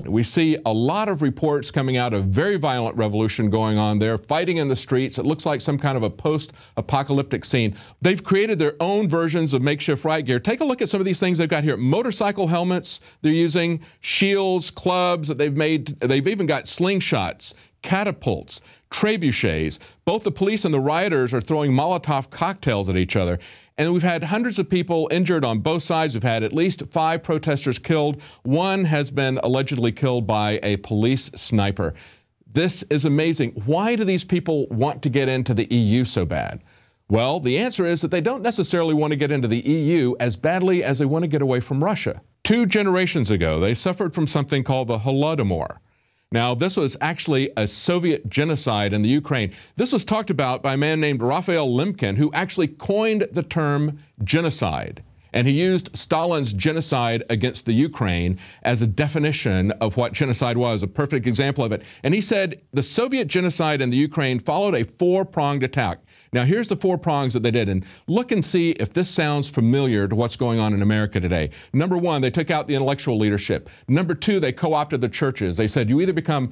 We see a lot of reports coming out of very violent revolution going on there, fighting in the streets. It looks like some kind of a post-apocalyptic scene. They've created their own versions of makeshift riot gear. Take a look at some of these things they've got here. Motorcycle helmets they're using, shields, clubs that they've made. They've even got slingshots, catapults, trebuchets. Both the police and the rioters are throwing Molotov cocktails at each other. And we've had hundreds of people injured on both sides. We've had at least 5 protesters killed. One has been allegedly killed by a police sniper. This is amazing. Why do these people want to get into the EU so bad? Well, the answer is that they don't necessarily want to get into the EU as badly as they want to get away from Russia. 2 generations ago, they suffered from something called the Holodomor. Now, this was actually a Soviet genocide in the Ukraine. This was talked about by a man named Raphael Lemkin, who actually coined the term genocide. And he used Stalin's genocide against the Ukraine as a definition of what genocide was, a perfect example of it. And he said the Soviet genocide in the Ukraine followed a 4-pronged attack. Now, here's the 4 prongs that they did, and look and see if this sounds familiar to what's going on in America today. Number 1, they took out the intellectual leadership. Number 2, they co-opted the churches. They said, you either become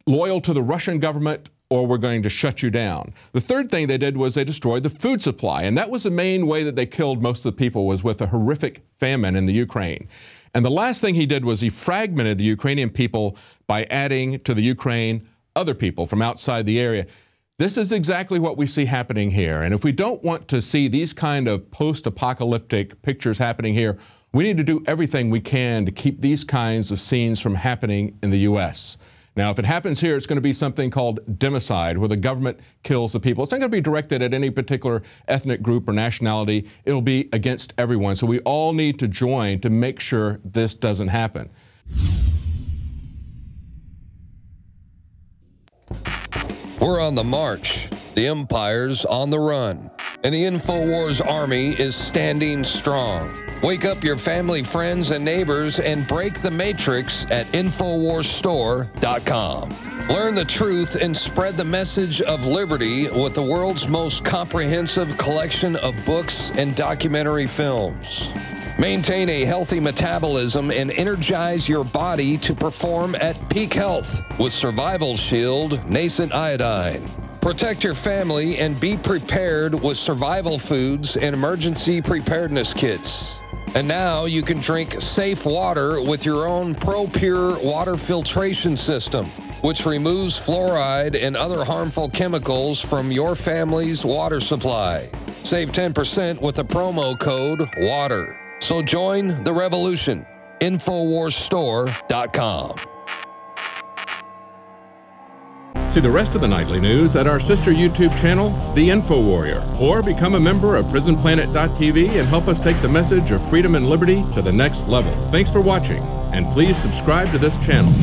loyal to the Russian government or we're going to shut you down. The third thing they did was they destroyed the food supply, and that was the main way that they killed most of the people, was with a horrific famine in the Ukraine. And the last thing he did was he fragmented the Ukrainian people by adding to the Ukraine other people from outside the area. This is exactly what we see happening here. And if we don't want to see these kind of post-apocalyptic pictures happening here, we need to do everything we can to keep these kinds of scenes from happening in the U.S. Now, if it happens here, it's going to be something called democide, where the government kills the people. It's not going to be directed at any particular ethnic group or nationality. It'll be against everyone. So we all need to join to make sure this doesn't happen. We're on the march. The empire's on the run. And the InfoWars army is standing strong. Wake up your family, friends, and neighbors and break the matrix at InfoWarsStore.com. Learn the truth and spread the message of liberty with the world's most comprehensive collection of books and documentary films. Maintain a healthy metabolism and energize your body to perform at peak health with Survival Shield Nascent Iodine. Protect your family and be prepared with survival foods and emergency preparedness kits. And now you can drink safe water with your own ProPure water filtration system, which removes fluoride and other harmful chemicals from your family's water supply. Save 10% with the promo code WATER. So join the revolution. InfoWarsStore.com. See the rest of the nightly news at our sister YouTube channel, The Info Warrior, or become a member of PrisonPlanet.tv and help us take the message of freedom and liberty to the next level. Thanks for watching, and please subscribe to this channel.